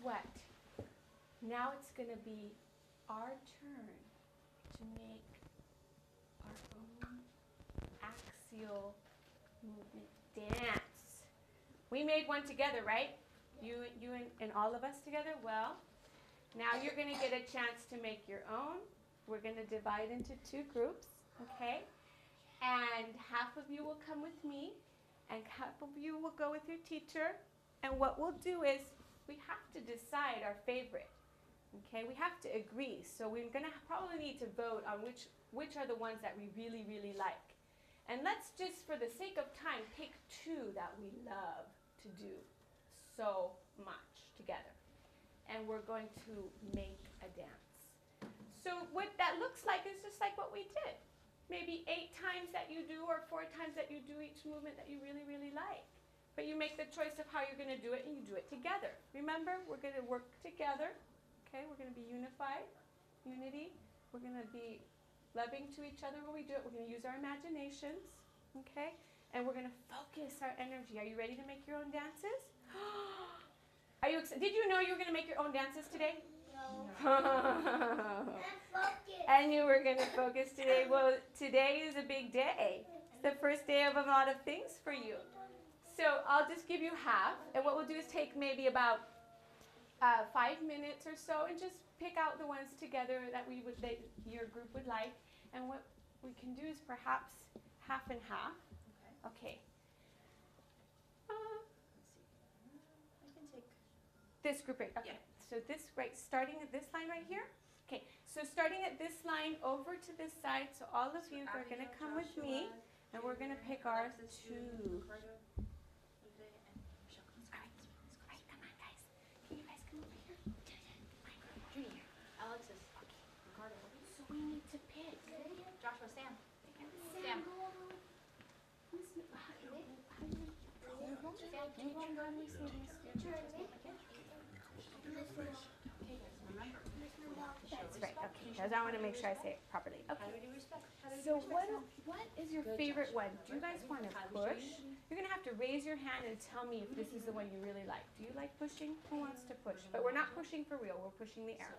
what? Now it's going to be our turn to make our own axial movement dance. We made one together, right? You and all of us together? Well, now you're going to get a chance to make your own. We're going to divide into two groups, okay? And half of you will come with me, and half of you will go with your teacher. And what we'll do is we have to decide our favorite, okay? We have to agree. So we're going to probably need to vote on which are the ones that we really, really like. And let's just, for the sake of time, pick two that we love to do so much together. And we're going to make a dance. So what that looks like is just like what we did. Maybe 8 times that you do or 4 times that you do each movement that you really, really like. But you make the choice of how you're going to do it, and you do it together. Remember, we're going to work together. Okay, we're going to be unified, unity. We're going to be loving to each other when we do it. We're going to use our imaginations. Okay, and we're going to focus our energy. Are you ready to make your own dances? Are you excited? Did you know you were going to make your own dances today? No. And you were going to focus today. Well, today is a big day. It's the first day of a lot of things for you. So I'll just give you half. And what we'll do is take maybe about 5 minutes or so and just pick out the ones together that your group would like. And what we can do is perhaps half and half. Okay. I can take this group right. Okay. Yeah. So this right, starting at this line right here. Okay. So starting at this line over to this side. So all of you are going to come with me, and we're going to pick our two. We need to pick. Joshua, Sam. Sam. That's right. Okay. Because I want to make sure I say it properly. Okay. So what is your favorite one? Do you guys want to push? You're going to have to raise your hand and tell me if this is the one you really like. Do you like pushing? Who wants to push? But we're not pushing for real. We're pushing the air.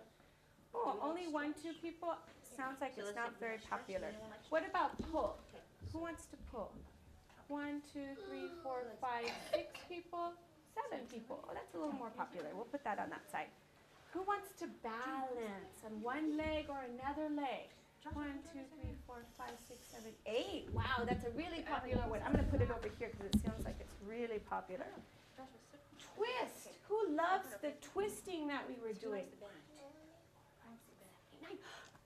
Oh, only 1, 2 people? Sounds like it's not very popular. What about pull? Who wants to pull? 1, 2, 3, 4, 5, 6 people? 7 people. Oh, that's a little more popular. We'll put that on that side. Who wants to balance on one leg or another leg? 1, 2, 3, 4, 5, 6, 7, 8. Wow, that's a really popular one. I'm going to put it over here because it sounds like it's really popular. Twist. Who loves the twisting that we were doing?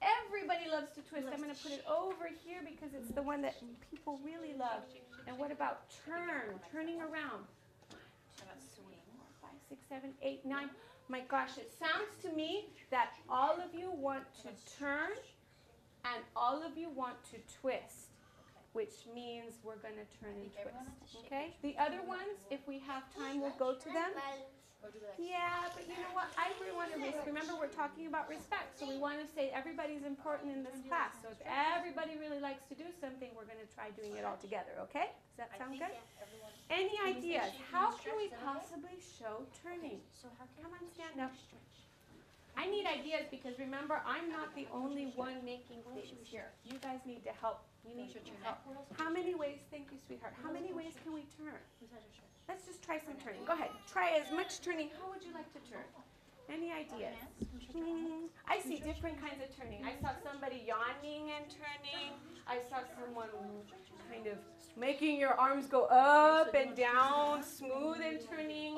Everybody loves to twist. I'm going to put it over here because it's the one that people really love. And what about turn? Turning around. 1, 2, 3, 4, 5, 6, 7, 8, 9. My gosh, it sounds to me that all of you want to turn and all of you want to twist, which means we're going to turn and twist. Okay? The other ones, if we have time, we'll go to them. Yeah, but you know what? I really want to remember we're talking about respect, so we want to say everybody's important in this class. So if everybody really likes to do something, we're going to try doing it all together, okay? Does that sound good? Any ideas? How can we possibly show turning? Come on, stand up. I need ideas because remember, I'm not the only one making things here. You guys need to help. You need to help. How many ways, thank you, sweetheart, how many ways can we turn? Let's just try some turning. Go ahead. Try as much turning. How would you like to turn? Any ideas? I see different kinds of turning. I saw somebody yawning and turning. I saw someone kind of making your arms go up and down, smooth and turning.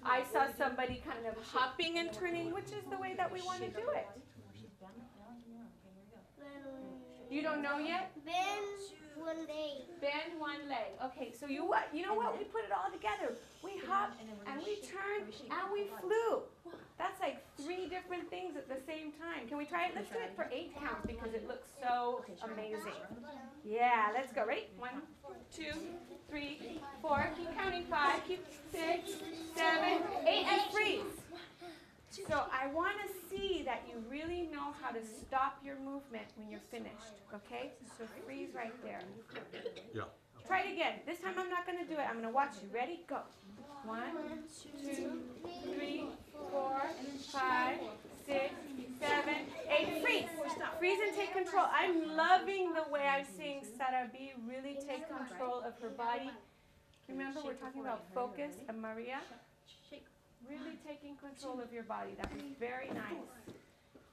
I saw somebody kind of hopping and turning, which is the way that we want to do it. You don't know yet? Bend one leg. Bend one leg. Okay, so you know what? We put it all together. We hopped and we turned and we flew. That's like 3 different things at the same time. Can we try it? Let's do it for 8 counts because it looks so amazing. Yeah, let's go. Ready? 1, 2, 3, 4. Keep counting. 5. Keep 6, 7, 8, and freeze. So I want to see that you really know how to stop your movement when you're finished, okay? So freeze right there. Yeah. Try it again. This time I'm not going to do it. I'm going to watch you. Ready? Go. 1, 2, 3, control. I'm loving the way I'm seeing Sarabi really take control of her body. Remember, we're talking about focus, and Maria, Shake. really taking control of your body. That was very nice.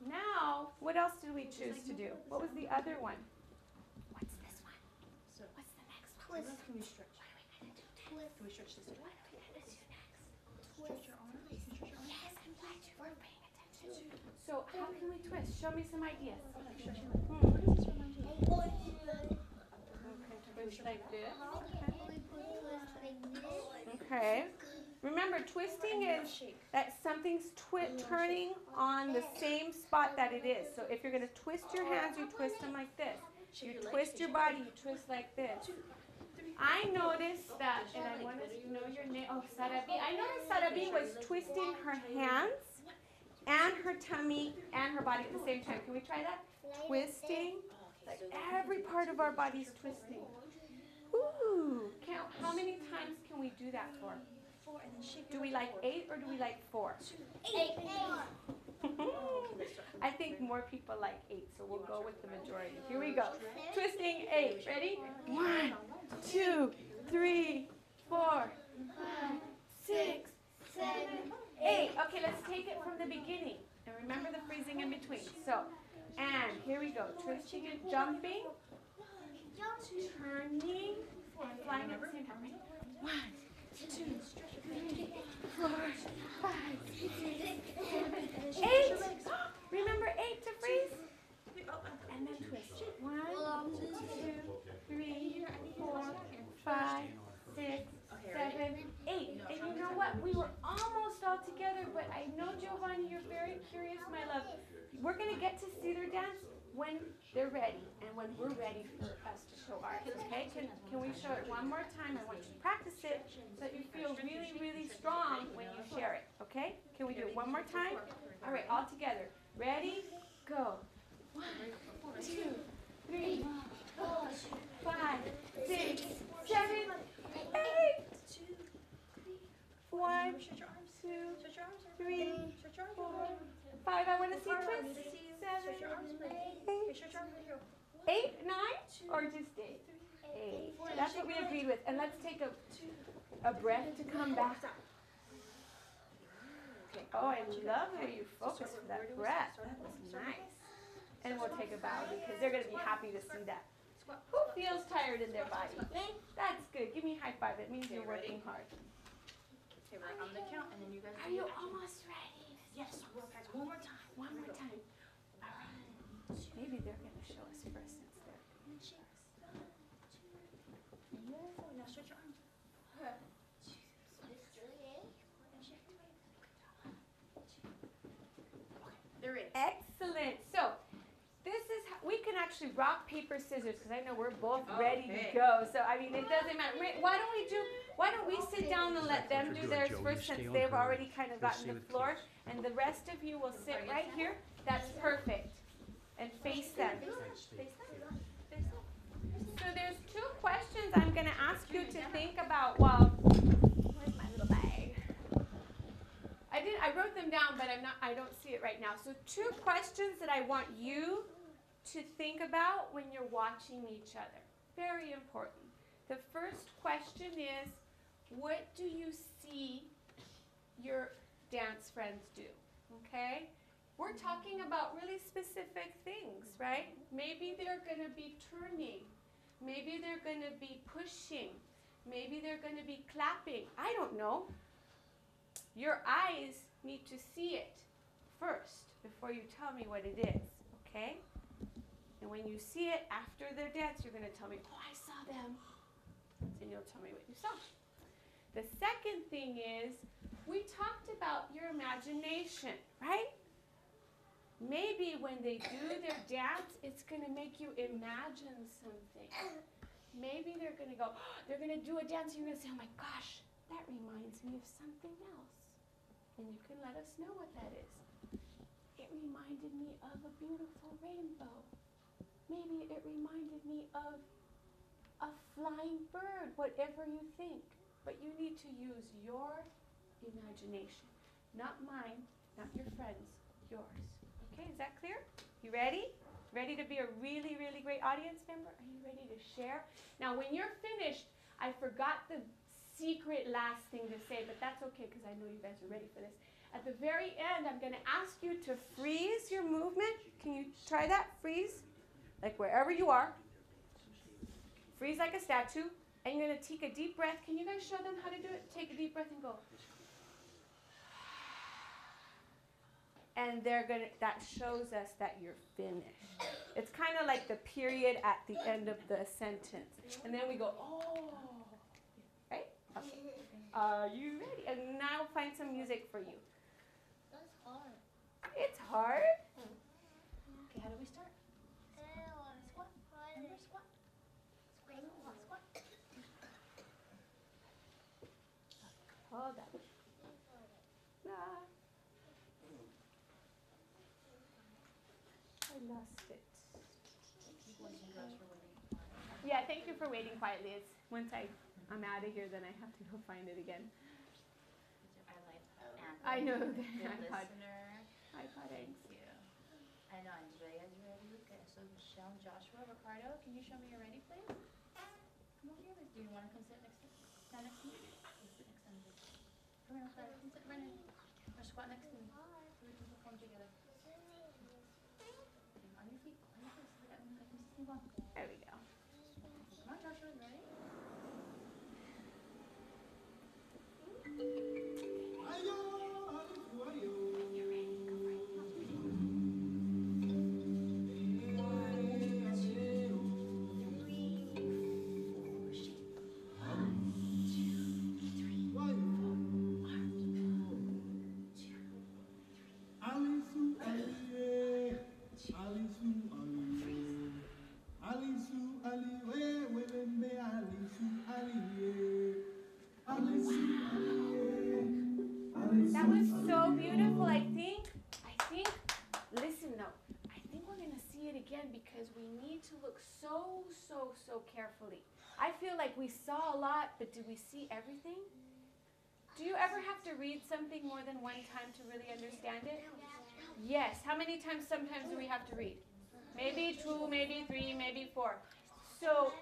Now, what else did we choose to do? What was the other one? What's this one? So, What's the next one? Twist. can we stretch? Twist. Can we stretch this way? What are we gonna do next? Stretch your arms. Can you stretch your arms? Yes, I'm glad you were paying attention. So, how can we twist? Show me some ideas. Like stretching like, what does this remind you of? Twist like this. Twist like this. Okay. Remember, twisting is Shake. that something's turning on the same spot that it is. So if you're going to twist your hands, you twist them like this. You Shake your legs, twist shake your body, you twist like this. I noticed that, and I want to know your name. Oh, Sarabi. I noticed Sarabi was twisting her hands and her tummy and her body at the same time. Can we try that? Twisting. Like every part of our body's twisting. Ooh. Count. How many times can we do that for? 4 and then shake. Do we like 8 or do we like 4? 8. I think more people like 8, so we'll go with the majority. Here we go. Twisting 8. Ready? 1, 2, 3, 4, 5, 6, 7, 8. Okay, let's take it from the beginning. And remember the freezing in between. So, and here we go. Twisting and jumping, turning, and flying at the same time. 1, 2, 3, 4, 5, 6, 7, 8. Remember 8 to freeze? And then twist. 1, 2, 3, 4, 5, 6, 7, 8. And you know what? We were almost all together, but I know, Giovanni, you're very curious, my love. We're going to get to see their dance when they're ready and when we're ready for us to show ours, okay? Can we show it one more time? I want you to practice it so that you feel really, really strong when you share it, okay? Can we do it one more time? All right, all together. Ready? Go. 1, 2, 3, 4, 5, 6, 7, 8. 1, 2, 3, 4, 5. I want to see twist. 7, 8. 8, 9, or just 8? 8. That's what we agreed with. And let's take a breath to come back. Oh, I love how you focus with that breath. That was nice. And we'll take a bow because they're going to be happy to see that. Who feels tired in their body? That's good. Give me a high five. It means you're working hard. Okay, we're on the count, and then you guys. Are you almost ready? Yes, guys. One more time. One more time. All right. Maybe they're going to show us first since they're doing it first. Now stretch your arms. They're ready. Excellent. So this is how, we can actually rock, paper, scissors because I know we're both ready to go. So I mean, it doesn't matter. Why don't we sit down and let them do theirs first since they've already kind of gotten the floor, and the rest of you will sit right here. That's perfect. And face them. So there's 2 questions I'm going to ask you to think about while. Where's my little bag? I wrote them down, but I don't see it right now. So 2 questions that I want you to think about when you're watching each other. Very important. The first question is, what do you see your dance friends do? Okay? We're talking about really specific things, right? Maybe they're going to be turning. Maybe they're going to be pushing. Maybe they're going to be clapping. I don't know. Your eyes need to see it first before you tell me what it is, okay? And when you see it after their dance, you're going to tell me, oh, I saw them. And you'll tell me what you saw. The second thing is, we talked about your imagination, right? Maybe when they do their dance, it's going to make you imagine something. Maybe they're going to go, they're going to do a dance, and you're going to say, oh my gosh, that reminds me of something else. And you can let us know what that is. It reminded me of a beautiful rainbow. Maybe it reminded me of a flying bird, whatever you think. But you need to use your imagination. Not mine, not your friends, yours. Okay, is that clear? You ready? Ready to be a really, really great audience member? Are you ready to share? Now, when you're finished, I forgot the secret last thing to say, but that's okay because I know you guys are ready for this. At the very end, I'm going to ask you to freeze your movement. Can you try that? Freeze. Like wherever you are. Freeze like a statue. And you're going to take a deep breath. Can you guys show them how to do it? Take a deep breath and go. And that shows us that you're finished. It's kind of like the period at the end of the sentence. And then we go, oh. Right? Okay. Are you ready? And now find some music for you. That's hard. It's hard. Okay, how do we start? Squat. Remember squat? Squat. Hold up. Ah. I lost it. Yeah, thank you for waiting quietly. It's once I'm out of here, then I have to go find it again. I know that. iPod Thank you. I know, Andrea, you ready? Okay, so Michelle and Joshua, Ricardo, can you show me you're ready, please? Come over here. Do you want to come sit next to me? Stand next to me? Sit next to me. Come here, Ricardo. Come sit right in. Or squat next to me. So we can perform together. On your feet. On your feet. So that I can see one. There we go. Come on, Joshua, you ready? That was so beautiful. I think, listen though, I think we're going to see it again because we need to look so carefully. I feel like we saw a lot, but did we see everything? Do you ever have to read something more than one time to really understand it? Yes. How many times sometimes do we have to read? Maybe 2, maybe 3, maybe 4. So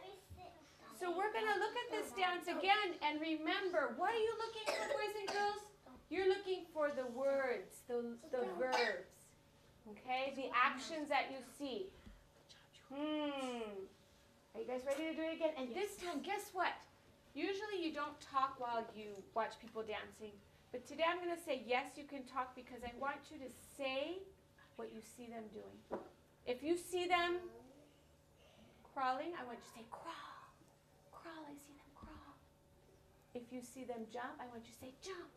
we're going to look at this dance again and remember, what are you looking for, boys and girls? You're looking for the words, the verbs, okay? The actions that you see. Are you guys ready to do it again? And this time, guess what? Usually you don't talk while you watch people dancing. But today I'm going to say, yes, you can talk because I want you to say what you see them doing. If you see them crawling, I want you to say, crawl. Crawl, I see them crawl. If you see them jump, I want you to say, jump.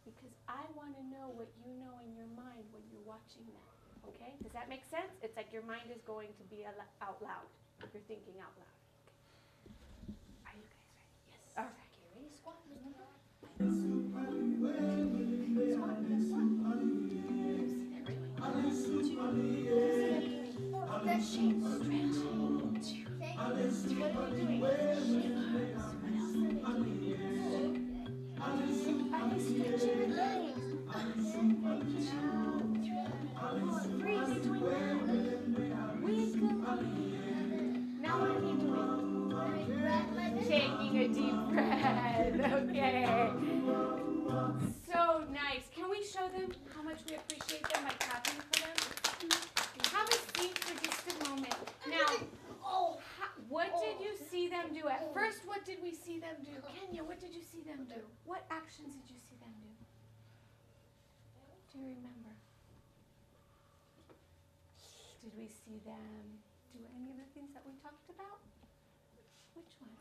Because I want to know what you know in your mind when you're watching them. Okay? Does that make sense? It's like your mind is going to be out loud. You're thinking out loud. Okay. Are you guys ready? Yes. All right. Okay, ready? Squat, remember? Now what are you doing? Taking a deep breath. Okay. So nice. Can we show them how much we appreciate them by clapping for them? Have a seat for just a moment. Now, what did you see them do? At first, what did we see them do? Kenya, what did you see them do? What actions did you see them do? Do you remember? Did we see them do any of the things that we talked about? Which ones?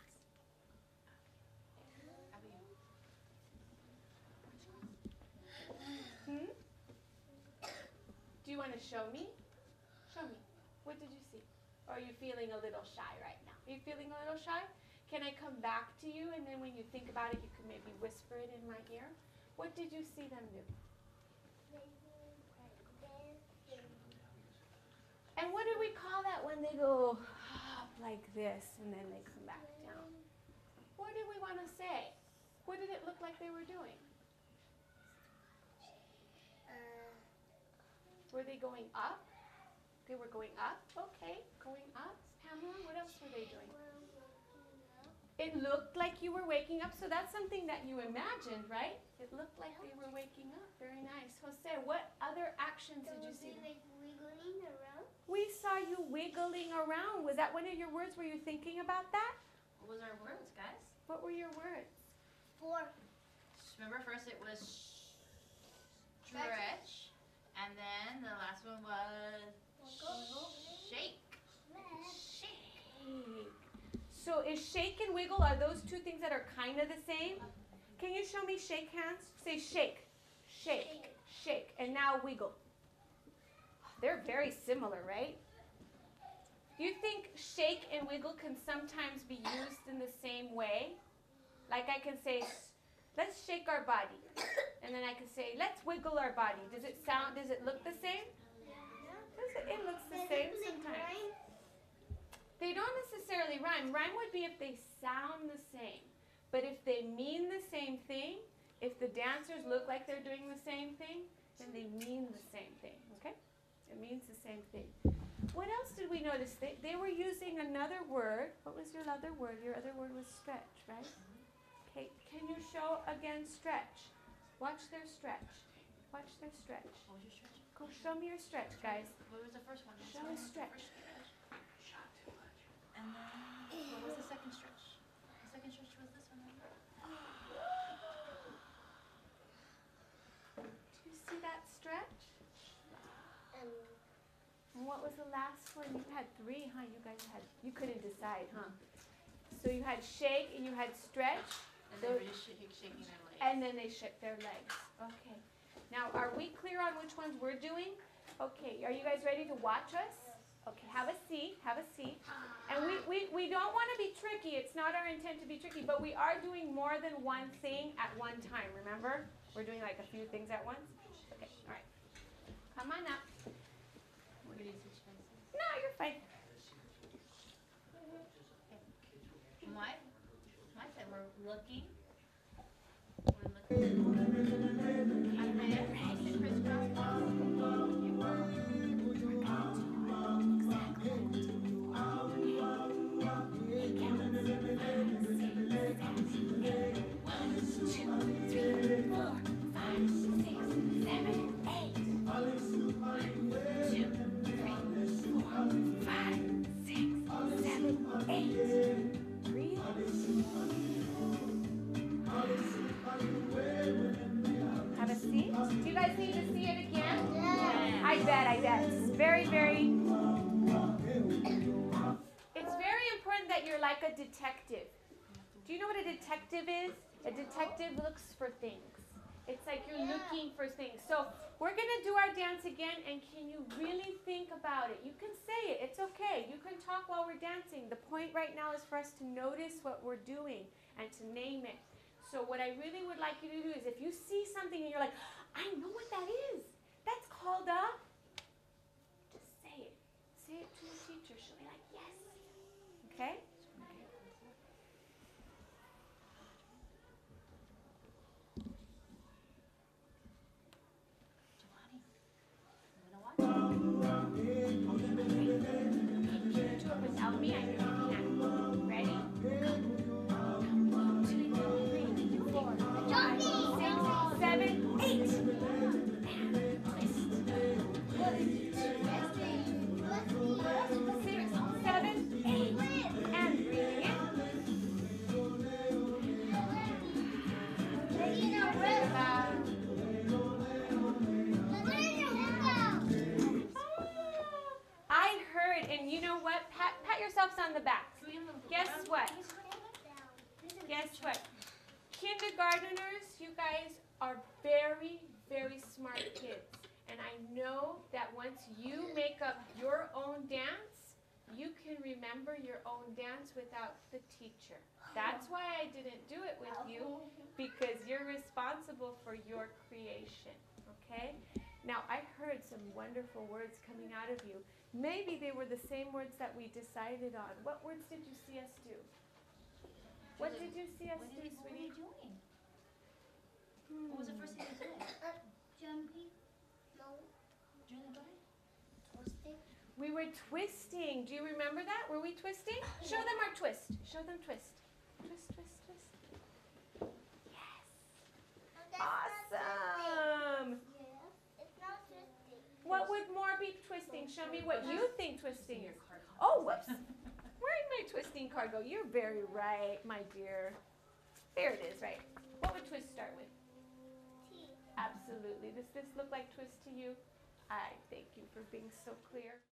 Do you want to show me? Show me. What did you see? Or are you feeling a little shy right now? Are you feeling a little shy? Can I come back to you and then when you think about it, you can maybe whisper it in my ear? What did you see them do? And what do we call that when they go up like this and then they come back down? What did we want to say? What did it look like they were doing? Were they going up? They were going up. Okay, going up. Pamela, what else were they doing? It looked like you were waking up, so that's something that you imagined, right? It looked like they were waking up. Very nice. Jose, what other actions did you see? Like wiggling around? We saw you wiggling around. Was that one of your words? Were you thinking about that? What was our words, guys? What were your words? 4. Remember, first it was stretch, and then the last one was shake. Shake. So is shake and wiggle, are those two things that are kind of the same? Can you show me shake hands? Say shake, shake, shake, and now wiggle. They're very similar, right? Do you think shake and wiggle can sometimes be used in the same way? Like I can say, let's shake our body. And then I can say, let's wiggle our body. Does it look the same? It looks the same sometimes. They don't necessarily rhyme. Rhyme would be if they sound the same. But if they mean the same thing, if the dancers look like they're doing the same thing, then they mean the same thing, okay? It means the same thing. What else did we notice? They were using another word. What was your other word? Your other word was stretch, right? Okay, can you show again stretch? Watch their stretch. Watch their stretch. What was your stretch? Go show me your stretch, guys. What was the first one? Show a stretch. And then, what was the second stretch? The second stretch was this one, remember? Do you see that stretch? And what was the last one? You had 3, huh? You couldn't decide, huh? So you had shake and you had stretch. And they were just shaking their legs. And then they shook their legs. Okay. Now, are we clear on which ones we're doing? Okay, are you guys ready to watch us? Okay, have a seat, have a seat. And we don't want to be tricky. It's not our intent to be tricky, but we are doing more than one thing at one time, remember? We're doing like a few things at once. Okay, all right. Come on up. We're going to switch faces. No, you're fine. My side, we're looking. And then, crisscross. Have a seat. Do you guys need to see it again? Yeah. I bet. It's very important that you're like a detective. Do you know what a detective is? A detective looks for things. It's like you're looking for things. So we're going to do our dance again, and can you really think about it? You can say it. It's okay. You can talk while we're dancing. The point right now is for us to notice what we're doing and to name it. So what I really would like you to do is if you see something and you're like, I know what that is. That's called a, just say it. Say it to the teacher. She'll be like, yes. Okay? Do it without me. I know you can. Ready? 1, 2, 3, 4, 5, 6, 7, 8. And twist. 6, 7, 8. And breathe in. I heard, and you know what? Pat yourselves on the back. Guess what? Guess what? Kindergarteners, you guys are very smart kids. And I know that once you make up your own dance, you can remember your own dance without the teacher. That's why I didn't do it with you, because you're responsible for your creation, okay? Now, I heard some wonderful words coming out of you. Maybe they were the same words that we decided on. What words did you see us do? What did you see us do, What were sweetie? you doing? What was the first thing you did? Jumping. No. Julie, go ahead. Twisting. We were twisting. Do you remember that? Were we twisting? Show them our twist. Show them twist. Twist, twist, twist. Yes. Oh, that's not Awesome. twisting. Yeah. It's not twisting. What would more be twisting? Show me what you think twisting Your is. card. Oh, whoops. Where'd my twisting card go? You're very right, my dear. There it is, right. What would twist start with? T. Absolutely. Does this look like twist to you? I thank you for being so clear.